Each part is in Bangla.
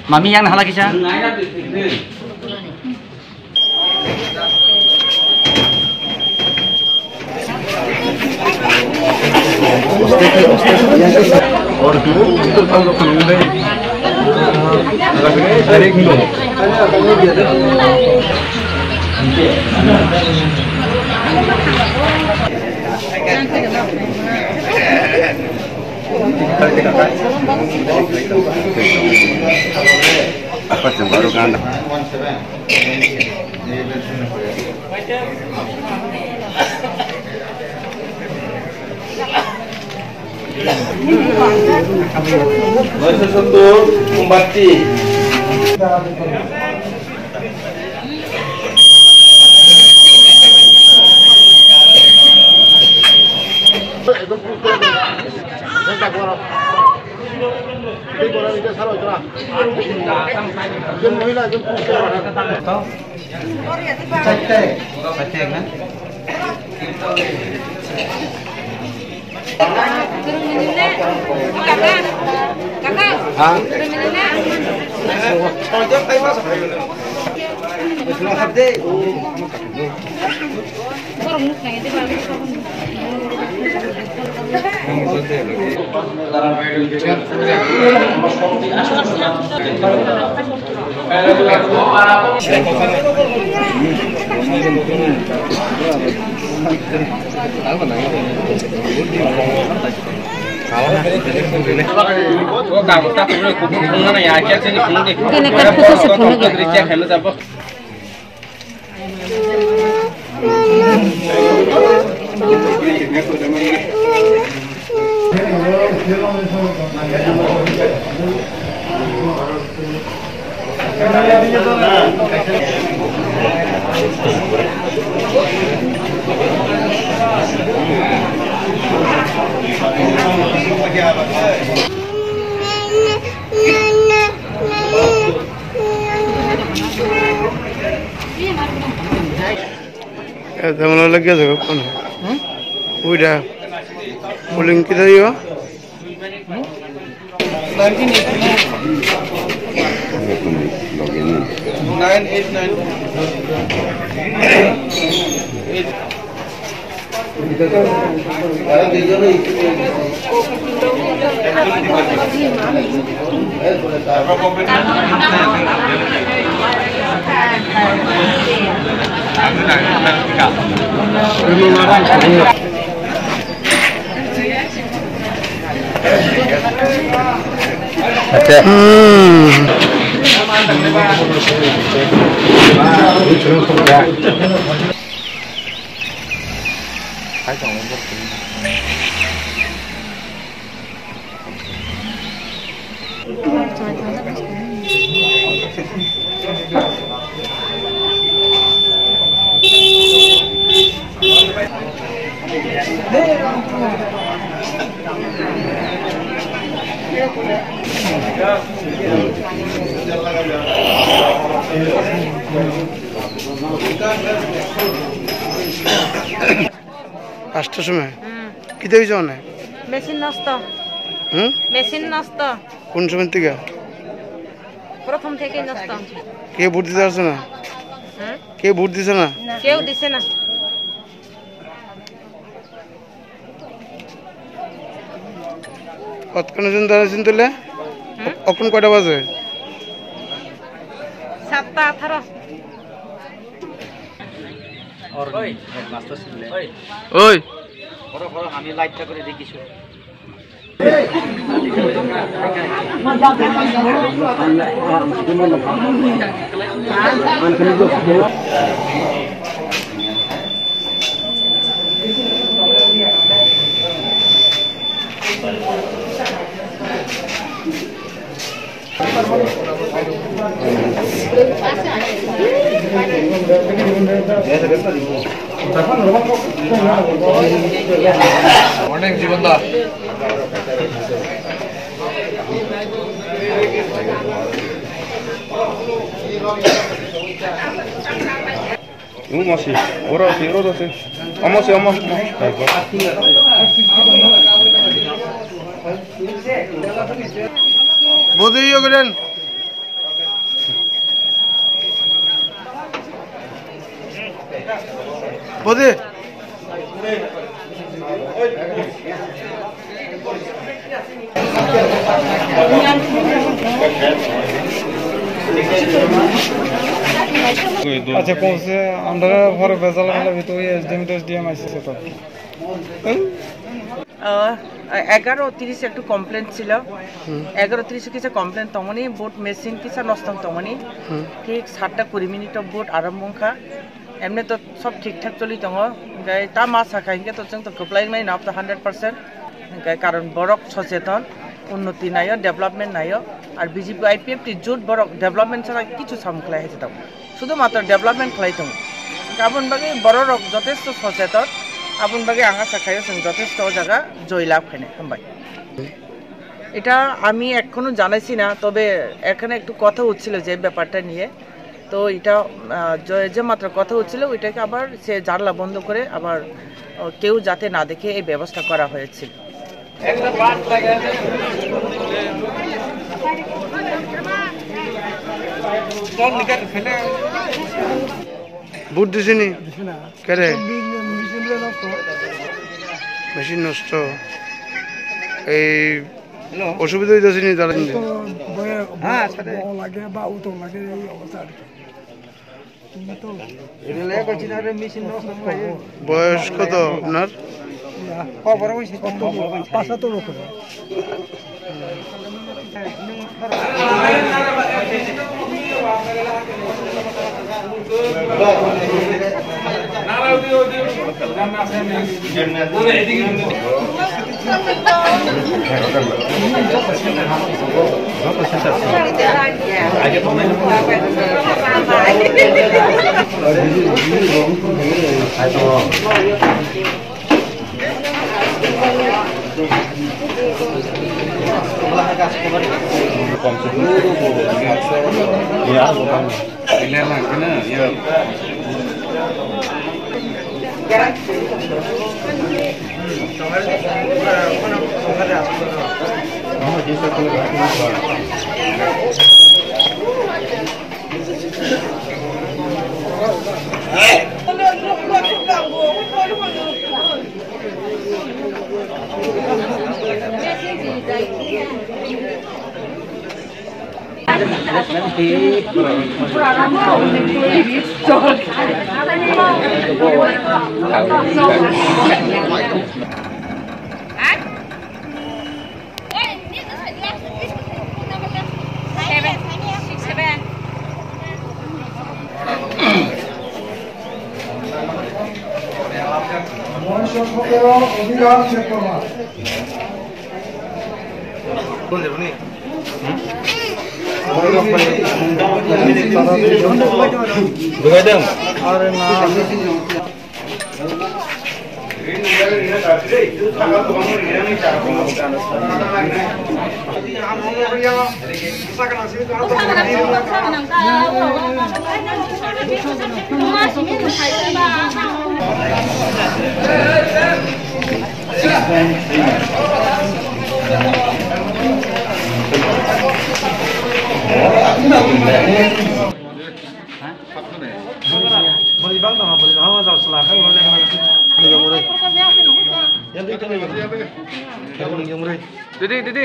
Mami yang nahala kisah. और तो हम लोग नहीं direct apa sih baru kan Masa satu membati. Teman lagi ada kan? Udah, pulang kita ya. Pasta समय किधर ही जाना है? Mesin nasta. Mesin nasta. कौन समय तक क्या? प्रथम थे के नasta. क्या बुद्धि दार से ना? क्या बुद्धि से ना? क्यों दिसे ना? कौन जन दार जिन तो ले? अपन कोड़ा बाज़ है? 7-18. और हेडमास्टर सुन ले। ओए। और हमें लाइट का करे देखी show. Morning, Jivanda. masih, orang sih. Amos. Bodi yo keren. Bodi. আচ্ছা কোনসে আমরা ঘরে বেজাল হলে ভিতরে এসডিএম আইসিছে তো 11:30 একটু কমপ্লেন ছিল 11:30 কিছু কমপ্লেন তমনি বোট মেশিন কিছু নষ্ট তমনি ঠিক 7:20 বোট আরম্ভখা এমনি তো সব ঠিকঠাক চলি দङ গাই তা মা সাখাইকে তো जों তো কপ্লাই মাই নাপ 100% গাই কারণ বরক সচেতন উন্নতি নাইও ডেভেলপমেন্ট নাইও আর বিজেপি আইপিএফ টি জোট বরক ডেভেলপমেন্ট ছাড়া কিছু সামখলাই হয়েছে দङ শুধুমাত্র ডেভেলপমেন্ট খাই দङ গাবন বাকি বড় রক যথেষ্ট সচেতন আপন বাকি আঙা সাখাইও जों যথেষ্ট জায়গা জয়লাভ খাইনে হামবাই এটা আমি এখনো জানাইছি না তবে এখানে একটু কথা হচ্ছিল যে ব্যাপারটা নিয়ে তো এটা যে মাত্র কথা হচ্ছিল ওইটাকে আবার সে জানলা বন্ধ করে আবার কেউ যাতে না দেখে এই ব্যবস্থা করা হয়েছিল বুট দিছিনি কেরে মেশিন নষ্ট এই অসুবিধা হইতেছে নি তারা বয়স কত আপনার Didi.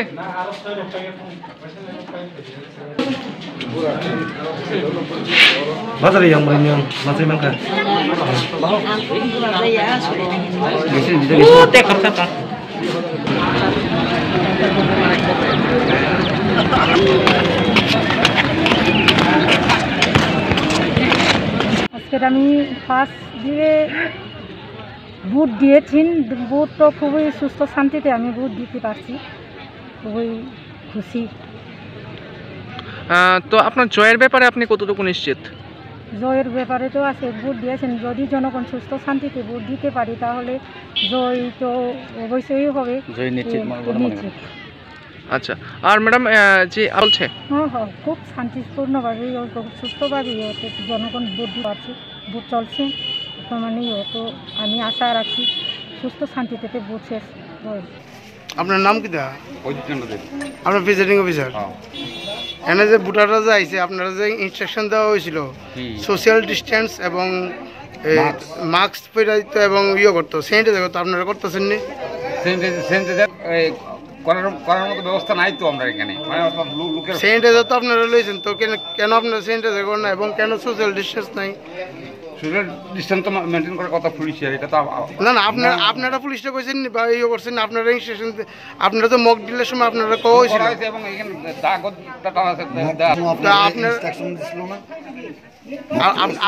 Bazar yang main masih makan. Biasa di আজকে আমি ফার্স্ট দিয়ে ভোট দিয়েছি। ভোট তো খুবই সুস্থ শান্তিতে আমি ভোট দিতে পারছি, খুবই খুশি। তো আপনার জয়ের ব্যাপারে আপনি কতটুকু নিশ্চিত? জয়ের ব্যাপারে তো আছে, ভোট দিয়েছেন, যদি জনগণ সুস্থ শান্তিতে ভোট দিতে পারি তাহলে জয় তো অবশ্যই হবে, জয় নিশ্চিত। নিশ্চিত। আচ্ছা, আর ম্যাডাম যে বলছে হ্যাঁ হ্যাঁ, খুব শান্তিপূর্ণভাবেই খুব সুস্থভাবেই জনগণ ভোট দিতে পারছে, ভোট চলছে বর্তমানেই। তো আমি আশা রাখছি সুস্থ শান্তিতে ভোট শেষ হয়। আপনার নাম কি দা? আপনার প্রিজাইডিং অফিসার। এখানে যে ভোটাররা যে আইছে, আপনারা যে ইনস্ট্রাকশন দেওয়া হয়েছিল সোশ্যাল ডিস্টেন্স এবং মাস্ক পরিহিত এবং করতো, স্যানিটাইজার করতো, আপনারা করতেছেন নি? করার মতো ব্যবস্থা নাই তো আমরা এখানে, মানে স্যানিটাইজার তো আপনারা লইছেন, তো কেন আপনারা স্যানিটাইজার করেন না এবং কেন সোশ্যাল ডিস্টেন্স নাই? সোশ্যাল ডিস্টেন্স তো মেনটেন করার কথা পুলিশের, এটা তো না না, আপনারা পুলিশটা কইছেন বা করছেন, আপনারা ইনস্ট্রাকশন, আপনারা তো মক ডিলের সময় আপনারা কওয়া হয়েছিল এবং এখানে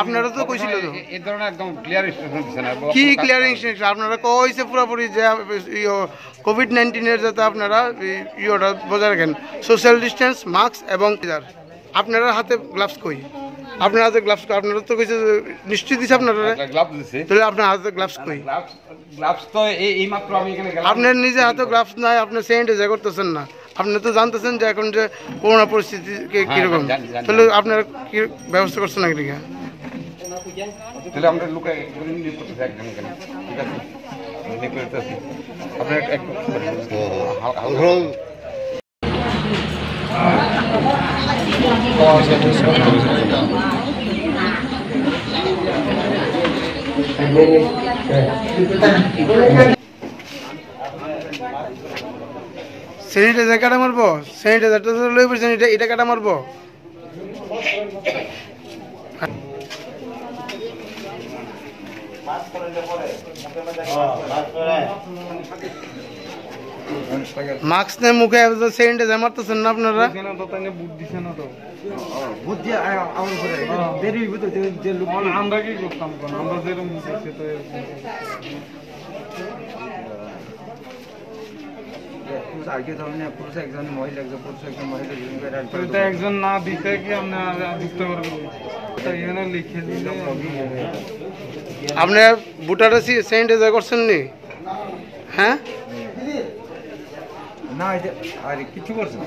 আপনারা তো কইছিল তো এই ধরনের একদম ক্লিয়ার ইনস্ট্রাকশন দিচ্ছে না। কি ক্লিয়ার ইনস্ট্রাকশন? আপনারা কওয়া হয়েছে পুরোপুরি যে কোভিড-19 যাতে আপনারা ইয়েটা বজায় রাখেন, সোশ্যাল ডিস্টেন্স, মাস্ক এবং আপনারা হাতে গ্লাভস কই? আপনার হাতে গ্লাভস আপনারা তো কইছে নিশ্চয়ই দিছে আপনারা গ্লাভস দিছে, তাহলে আপনার হাতে গ্লাভস কই? গ্লাভস তো এই মাত্র আমি এখানে গেলাম। আপনার নিজে হাতে গ্লাভস নাই, আপনি স্যানিটাইজার করতেছেন না, আপনি তো জানতেছেন যে এখন যে করোনা পরিস্থিতি কিরকম, তাহলে আপনারা কি ব্যবস্থা করছেন না? ঠিক আছে, তাহলে আমরা লোকে নিয়োগ করতেছি একজন এখানে, ঠিক আছে, নিয়োগ করতেছি। আপনার একটু স্যানিটাইজার কাটা মারবো, স্যানিটাইজারটা লই পড়ছেন, এটা কাটা মারবো। মাস্ক নেই মুখে, স্যানিটাইজার মারতেছেন না আপনারা? আমরা কি করতাম, আমরা যেরকম একজন না দিতে কি আমরা বুঝতে পারবো, এখানে লিখে দিলে। আপনি ভোটারে স্যানিটাইজার করছেন নি? হ্যাঁ না, আর কিছু করছে না।